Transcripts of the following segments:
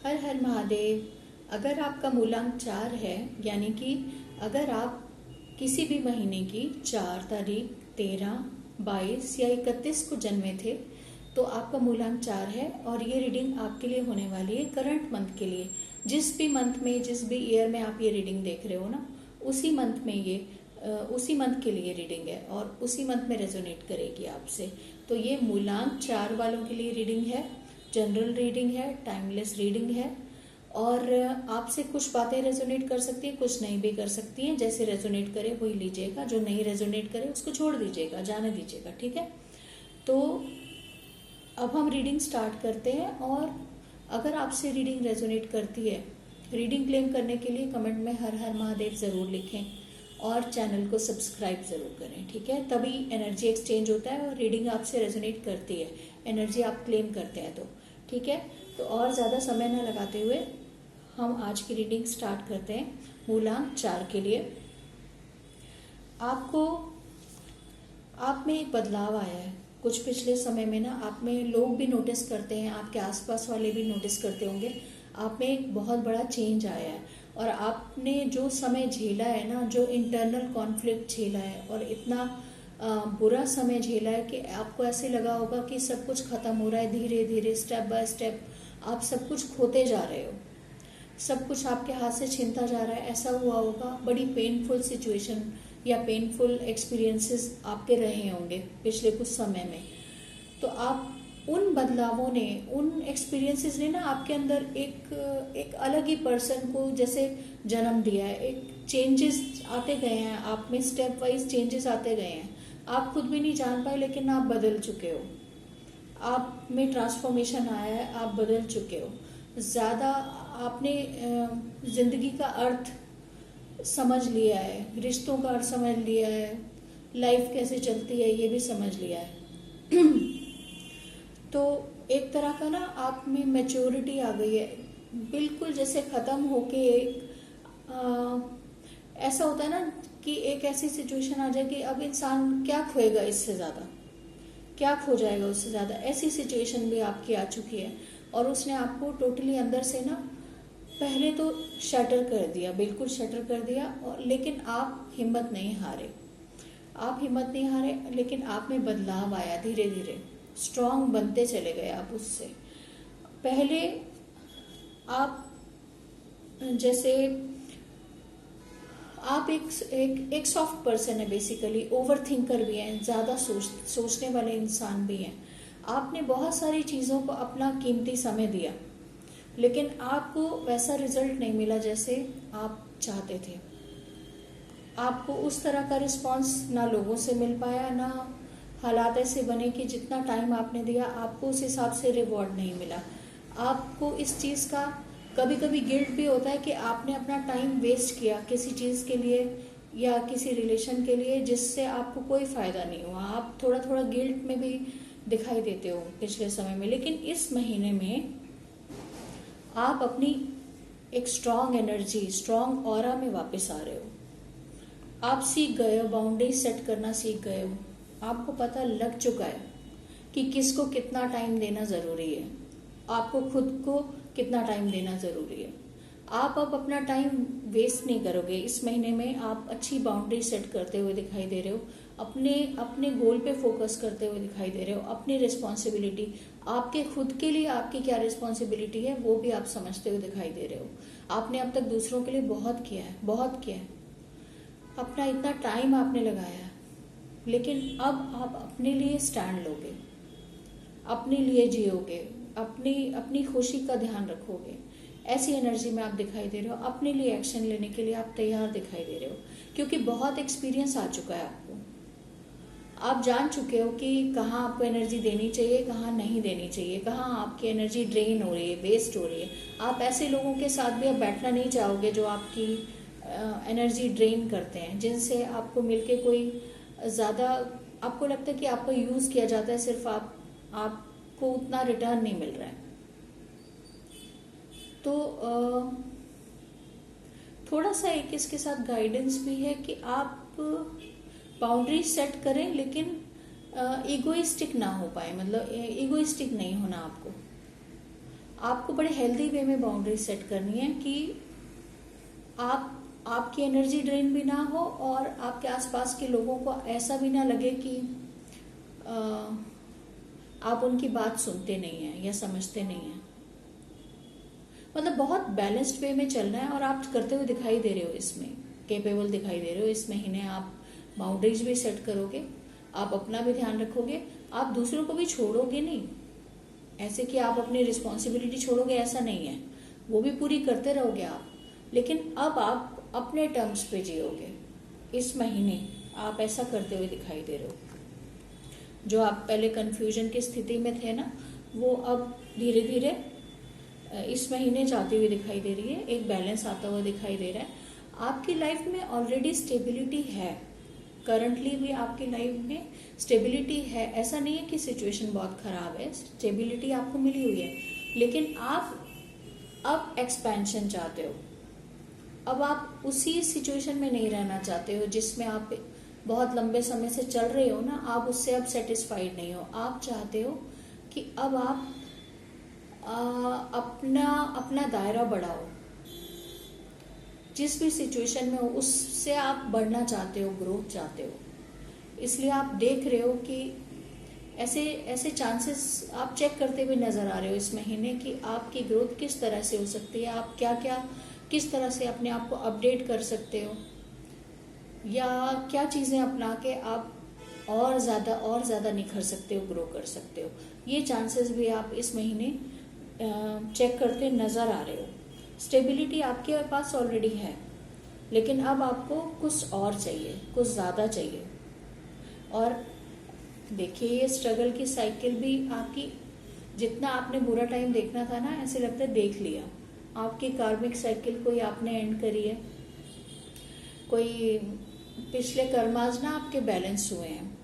हर हर महादेव। अगर आपका मूलांक 4 है, यानी कि अगर आप किसी भी महीने की 4 तारीख, 13, 22 या 31 को जन्मे थे तो आपका मूलांक 4 है और ये रीडिंग आपके लिए होने वाली है करंट मंथ के लिए। जिस भी मंथ में, जिस भी ईयर में आप ये रीडिंग देख रहे हो ना, उसी मंथ में उसी मंथ के लिए रीडिंग है और उसी मंथ में रेजोनेट करेगी आपसे। तो ये मूलांक 4 वालों के लिए रीडिंग है, जनरल रीडिंग है, टाइमलेस रीडिंग है और आपसे कुछ बातें रेजोनेट कर सकती है, कुछ नहीं भी कर सकती हैं। जैसे रेजोनेट करे वही लीजिएगा, जो नहीं रेजोनेट करे उसको छोड़ दीजिएगा, जाने दीजिएगा, ठीक है। तो अब हम रीडिंग स्टार्ट करते हैं और अगर आपसे रीडिंग रेजोनेट करती है, रीडिंग क्लेम करने के लिए कमेंट में हर हर महादेव ज़रूर लिखें और चैनल को सब्सक्राइब ज़रूर करें, ठीक है। तभी एनर्जी एक्सचेंज होता है और रीडिंग आपसे रेजोनेट करती है, एनर्जी आप क्लेम करते हैं तो, ठीक है। तो और ज़्यादा समय न लगाते हुए हम आज की रीडिंग स्टार्ट करते हैं मूलांक 4 के लिए। आप में एक बदलाव आया है कुछ पिछले समय में ना, आप में लोग भी नोटिस करते हैं, आपके आसपास वाले भी नोटिस करते होंगे, आप में एक बहुत बड़ा चेंज आया है। और आपने जो समय झेला है ना, जो इंटरनल कॉन्फ्लिक्ट झेला है और इतना बुरा समय झेला है कि आपको ऐसे लगा होगा कि सब कुछ खत्म हो रहा है, धीरे धीरे स्टेप बाय स्टेप आप सब कुछ खोते जा रहे हो, सब कुछ आपके हाथ से छिनता जा रहा है, ऐसा हुआ होगा। बड़ी पेनफुल सिचुएशन या पेनफुल एक्सपीरियंसेस आपके रहे होंगे पिछले कुछ समय में। तो आप उन बदलावों ने, उन एक्सपीरियंसेस ने ना आपके अंदर एक अलग ही पर्सन को जैसे जन्म दिया है। एक चेंजेस आते गए हैं आप में, स्टेप वाइज चेंजेस आते गए हैं, आप खुद भी नहीं जान पाए लेकिन आप बदल चुके हो, आप में ट्रांसफॉर्मेशन आया है, आप बदल चुके हो। ज़्यादा आपने जिंदगी का अर्थ समझ लिया है, रिश्तों का अर्थ समझ लिया है, लाइफ कैसे चलती है ये भी समझ लिया है। तो एक तरह का ना आप में मैच्योरिटी आ गई है, बिल्कुल जैसे ख़त्म होके ऐसा होता है ना कि एक ऐसी सिचुएशन आ जाए कि अब इंसान क्या खोएगा इससे ज़्यादा, क्या खो जाएगा उससे ज़्यादा, ऐसी सिचुएशन भी आपकी आ चुकी है। और उसने आपको टोटली अंदर से ना पहले तो शटर कर दिया, बिल्कुल शटर कर दिया। और लेकिन आप हिम्मत नहीं हारे, आप हिम्मत नहीं हारे, लेकिन आप में बदलाव आया, धीरे धीरे स्ट्रांग बनते चले गए आप उससे। पहले आप जैसे आप एक सॉफ्ट पर्सन है, बेसिकली ओवर थिंकर भी हैं, ज़्यादा सोचने वाले इंसान भी हैं। आपने बहुत सारी चीज़ों को अपना कीमती समय दिया लेकिन आपको वैसा रिजल्ट नहीं मिला जैसे आप चाहते थे। आपको उस तरह का रिस्पांस ना लोगों से मिल पाया, ना हालात ऐसे बने कि जितना टाइम आपने दिया आपको उस हिसाब से रिवॉर्ड नहीं मिला। आपको इस चीज़ का कभी कभी गिल्ट भी होता है कि आपने अपना टाइम वेस्ट किया किसी चीज़ के लिए या किसी रिलेशन के लिए जिससे आपको कोई फ़ायदा नहीं हुआ। आप थोड़ा थोड़ा गिल्ट में भी दिखाई देते हो पिछले समय में। लेकिन इस महीने में आप अपनी एक स्ट्रांग एनर्जी, स्ट्रांग ऑरा में वापस आ रहे हो। आप सीख गए हो, बाउंड्री सेट करना सीख गए हो। आपको पता लग चुका है कि किसको कितना टाइम देना ज़रूरी है, आपको खुद को कितना टाइम देना ज़रूरी है। आप अब अपना टाइम वेस्ट नहीं करोगे। इस महीने में आप अच्छी बाउंड्री सेट करते हुए दिखाई दे रहे हो, अपने गोल पे फोकस करते हुए दिखाई दे रहे हो। अपनी रिस्पॉन्सिबिलिटी, आपके खुद के लिए आपकी क्या रिस्पॉन्सिबिलिटी है वो भी आप समझते हुए दिखाई दे रहे हो। आपने अब तक दूसरों के लिए बहुत किया है, बहुत किया है, अपना इतना टाइम आपने लगाया है, लेकिन अब आप अपने लिए स्टैंड लोगे, अपने लिए जियोगे, अपनी खुशी का ध्यान रखोगे। ऐसी एनर्जी में आप दिखाई दे रहे हो। अपने लिए एक्शन लेने के लिए आप तैयार दिखाई दे रहे हो क्योंकि बहुत एक्सपीरियंस आ चुका है आपको। आप जान चुके हो कि कहाँ आपको एनर्जी देनी चाहिए, कहाँ नहीं देनी चाहिए, कहाँ आपकी एनर्जी ड्रेन हो रही है, वेस्ट हो रही है। आप ऐसे लोगों के साथ भी अब बैठना नहीं चाहोगे जो आपकी एनर्जी ड्रेन करते हैं, जिनसे आपको मिलके कोई ज़्यादा आपको लगता है कि आपको यूज़ किया जाता है, सिर्फ आपको उतना रिटर्न नहीं मिल रहा है। तो थोड़ा सा एक इसके साथ गाइडेंस भी है कि आप बाउंड्री सेट करें लेकिन ईगोइस्टिक ना हो पाए, मतलब ईगोइस्टिक नहीं होना आपको। आपको बड़े हेल्दी वे में बाउंड्री सेट करनी है कि आपकी एनर्जी ड्रेन भी ना हो और आपके आसपास के लोगों को ऐसा भी ना लगे कि आप उनकी बात सुनते नहीं हैं या समझते नहीं हैं। मतलब बहुत बैलेंस्ड वे में चलना है और आप करते हुए दिखाई दे रहे हो, इसमें कैपेबल दिखाई दे रहे हो। इस महीने आप बाउंड्रीज भी सेट करोगे, आप अपना भी ध्यान रखोगे, आप दूसरों को भी छोड़ोगे नहीं। ऐसे कि आप अपनी रिस्पॉन्सिबिलिटी छोड़ोगे, ऐसा नहीं है, वो भी पूरी करते रहोगे आप, लेकिन अब आप अपने टर्म्स पे जियोगे। इस महीने आप ऐसा करते हुए दिखाई दे रहे हो। जो आप पहले कंफ्यूजन की स्थिति में थे ना, वो अब धीरे धीरे इस महीने जाती हुई दिखाई दे रही है, एक बैलेंस आता हुआ दिखाई दे रहा है। आपकी लाइफ में ऑलरेडी स्टेबिलिटी है, करंटली भी आपकी लाइफ में स्टेबिलिटी है। ऐसा नहीं है कि सिचुएशन बहुत खराब है, स्टेबिलिटी आपको मिली हुई है, लेकिन आप अब एक्सपेंशन चाहते हो। अब आप उसी सिचुएशन में नहीं रहना चाहते हो जिसमें आप बहुत लंबे समय से चल रहे हो ना, आप उससे अब सेटिस्फाइड नहीं हो। आप चाहते हो कि अब आप अपना दायरा बढ़ाओ, जिस भी सिचुएशन में हो उससे आप बढ़ना चाहते हो, ग्रोथ चाहते हो। इसलिए आप देख रहे हो कि ऐसे चांसेस आप चेक करते हुए नजर आ रहे हो इस महीने कि आपकी ग्रोथ किस तरह से हो सकती है, आप किस तरह से अपने आप को अपडेट कर सकते हो, या क्या चीज़ें अपना के आप और ज़्यादा निखर सकते हो, ग्रो कर सकते हो। ये चांसेस भी आप इस महीने चेक करते नज़र आ रहे हो। स्टेबिलिटी आपके पास ऑलरेडी है, लेकिन अब आपको कुछ और चाहिए, कुछ ज़्यादा चाहिए। और देखिए, ये स्ट्रगल की साइकिल भी आपकी, जितना आपने बुरा टाइम देखना था ना, ऐसे लगता है देख लिया। आपकी कार्मिक साइकिल कोई आपने एंड करी है, कोई पिछले कर्माज ना आपके बैलेंस हुए हैं।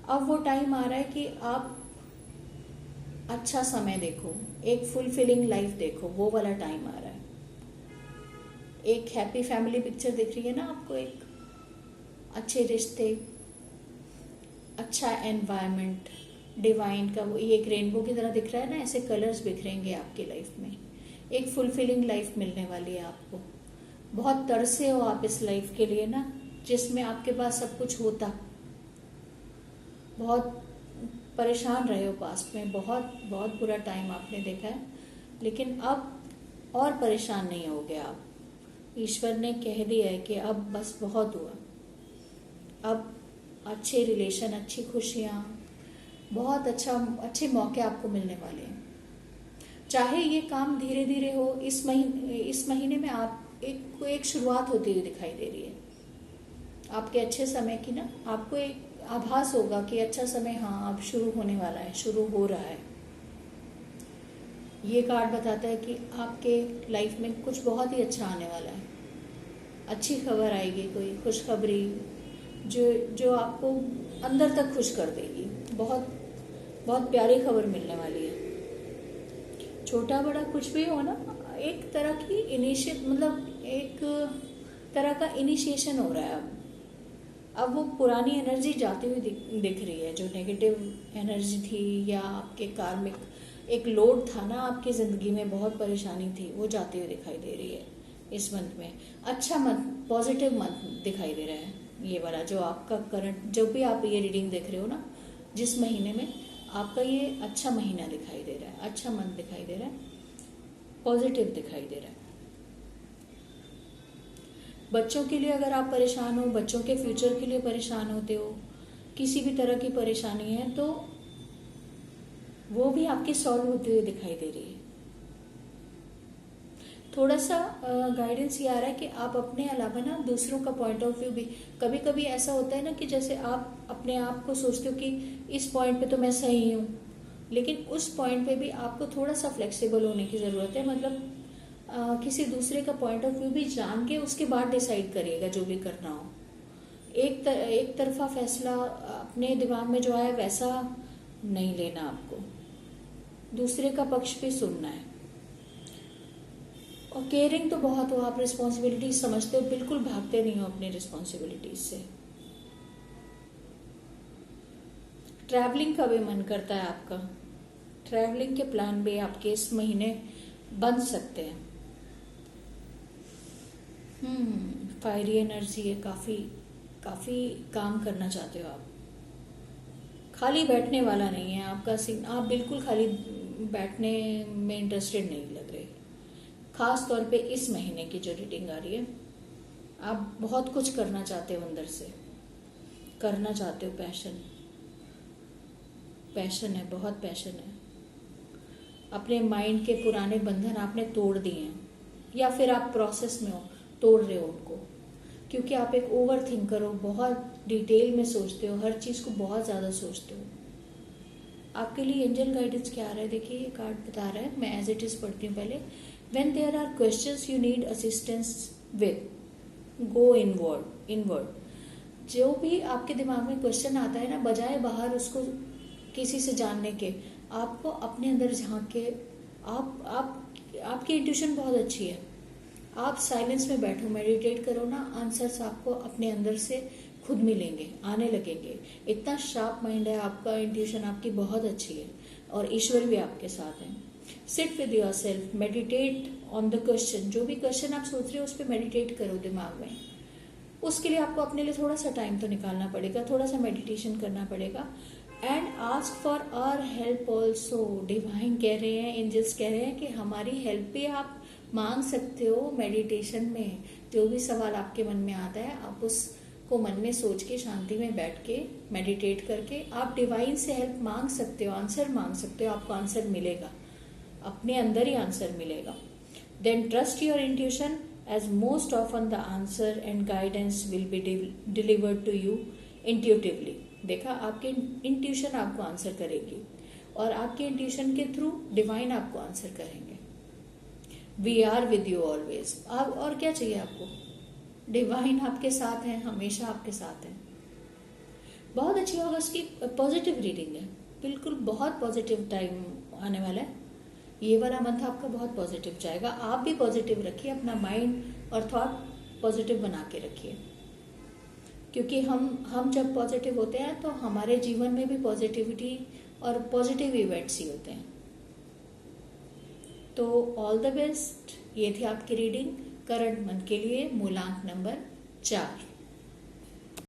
अब वो टाइम आ रहा है कि आप अच्छा समय देखो, एक फुलफिलिंग लाइफ देखो, वो वाला टाइम आ रहा है। एक हैप्पी फैमिली पिक्चर दिख रही है ना आपको, एक अच्छे रिश्ते, अच्छा एनवायरनमेंट, डिवाइन का वो एक रेनबो की तरह दिख रहा है ना, ऐसे कलर्स बिखरेंगे आपकी लाइफ में। एक फुलफिलिंग लाइफ मिलने वाली है आपको। बहुत तरसे हो आप इस लाइफ के लिए ना, जिसमें आपके पास सब कुछ होता। बहुत परेशान रहे हो पास्ट में, बहुत बहुत बुरा टाइम आपने देखा है, लेकिन अब और परेशान नहीं हो गए आप। ईश्वर ने कह दिया है कि अब बस बहुत हुआ। अब अच्छे रिलेशन, अच्छी खुशियाँ, बहुत अच्छे मौके आपको मिलने वाले हैं। चाहे ये काम धीरे धीरे हो, इस महीने में आप एक शुरुआत होती हुई दिखाई दे रही है आपके अच्छे समय की ना। आपको एक आभास होगा कि अच्छा समय हाँ अब शुरू होने वाला है, शुरू हो रहा है। ये कार्ड बताता है कि आपके लाइफ में कुछ बहुत ही अच्छा आने वाला है। अच्छी खबर आएगी, कोई खुशखबरी जो आपको अंदर तक खुश कर देगी। बहुत बहुत प्यारी खबर मिलने वाली है। छोटा बड़ा कुछ भी हो ना, एक तरह की एक तरह का इनिशिएशन हो रहा है। अब वो पुरानी एनर्जी जाती हुई दिख रही है, जो नेगेटिव एनर्जी थी या आपके कार्मिक एक लोड था ना आपकी ज़िंदगी में, बहुत परेशानी थी, वो जाती हुई दिखाई दे रही है इस मंथ में। अच्छा मंथ, पॉजिटिव मंथ दिखाई दे रहा है ये वाला, जो आपका करंट, जब भी आप ये रीडिंग देख रहे हो ना, जिस महीने में आपका ये अच्छा महीना दिखाई दे रहा है, अच्छा मंथ दिखाई दे रहा है, पॉजिटिव दिखाई दे रहा है। बच्चों के लिए अगर आप परेशान हो, बच्चों के फ्यूचर के लिए परेशान होते हो, किसी भी तरह की परेशानी है, तो वो भी आपकी सॉल्व होती हुई दिखाई दे रही है। थोड़ा सा गाइडेंस ये आ रहा है कि आप अपने अलावा ना दूसरों का पॉइंट ऑफ व्यू भी, कभी कभी ऐसा होता है ना कि जैसे आप अपने आप को सोचते हो कि इस पॉइंट पे तो मैं सही हूँ, लेकिन उस पॉइंट पे भी आपको थोड़ा सा फ्लेक्सिबल होने की ज़रूरत है। मतलब किसी दूसरे का पॉइंट ऑफ व्यू भी जान के उसके बाद डिसाइड करिएगा जो भी करना हो। एक तरफा फैसला अपने दिमाग में जो आए वैसा नहीं लेना, आपको दूसरे का पक्ष भी सुनना है। और केयरिंग तो बहुत हो, आप रिस्पॉन्सिबिलिटी समझते हो, बिल्कुल भागते नहीं हो अपनी रिस्पॉन्सिबिलिटीज से। ट्रैवलिंग का भी मन करता है आपका, ट्रैवलिंग के प्लान भी आपके इस महीने बन सकते हैं। फायरी एनर्जी है, काफ़ी काम करना चाहते हो आप। खाली बैठने वाला नहीं है आपका सीन, आप बिल्कुल खाली बैठने में इंटरेस्टेड नहीं लग रहे। खास तौर पे इस महीने की जो रीडिंग आ रही है, आप बहुत कुछ करना चाहते हो, अंदर से करना चाहते हो। पैशन है, बहुत पैशन है। अपने माइंड के पुराने बंधन आपने तोड़ दिए हैं, या फिर आप प्रोसेस में हो, तोड़ रहे हो उनको, क्योंकि आप एक ओवर थिंकर हो, बहुत डिटेल में सोचते हो, हर चीज़ को बहुत ज़्यादा सोचते हो। आपके लिए एंजल गाइडेंस क्या आ रहा है, देखिए ये कार्ड बता रहा है, मैं एज इट इज़ पढ़ती हूँ पहले। When there are questions you need assistance with, go inward. जो भी आपके दिमाग में क्वेश्चन आता है ना, बजाय बाहर उसको किसी से जानने के, आपको अपने अंदर झांक के, आपकी इंट्यूशन बहुत अच्छी है। आप साइलेंस में बैठो, मेडिटेट करो ना, आंसर्स आपको अपने अंदर से खुद मिलेंगे, आने लगेंगे। इतना शार्प माइंड है आपका, इंट्यूशन आपकी बहुत अच्छी है, और ईश्वर भी आपके साथ हैं। Sit with your self, meditate on the question. जो भी क्वेश्चन आप सोच रहे हो उस पर मेडिटेट करो दिमाग में। उसके लिए आपको अपने लिए थोड़ा सा टाइम तो निकालना पड़ेगा, थोड़ा सा मेडिटेशन करना पड़ेगा। And ask for our help also. Divine कह रहे हैं, एंजल्स कह रहे हैं कि हमारी हेल्प भी आप मांग सकते हो मेडिटेशन में। जो भी सवाल आपके मन में आता है, आप उसको मन में सोच के, शांति में बैठ के, मेडिटेट करके आप डिवाइन से हेल्प मांग सकते हो, आंसर मांग सकते हो। आपको आंसर मिलेगा, अपने अंदर ही आंसर मिलेगा। Then trust your intuition, as most often the answer and guidance will be delivered to you intuitively। देखा, आपके इंट्यूशन आपको आंसर करेगी, और आपके इंट्यूशन के थ्रू डिवाइन आपको आंसर करेंगे। We are with you always. आप और क्या चाहिए आपको, डिवाइन आपके साथ है, हमेशा आपके साथ है। बहुत अच्छी अगस्त की पॉजिटिव रीडिंग है, बिल्कुल बहुत पॉजिटिव टाइम आने वाला है। ये वाला मंथ आपका बहुत पॉजिटिव जाएगा। आप भी पॉजिटिव रखिए, अपना माइंड और थॉट पॉजिटिव बना के रखिए, क्योंकि हम जब पॉजिटिव होते हैं तो हमारे जीवन में भी पॉजिटिविटी और पॉजिटिव इवेंट्स ही होते हैं। तो ऑल द बेस्ट। ये थी आपकी रीडिंग करंट मंथ के लिए, मूलांक नंबर 4।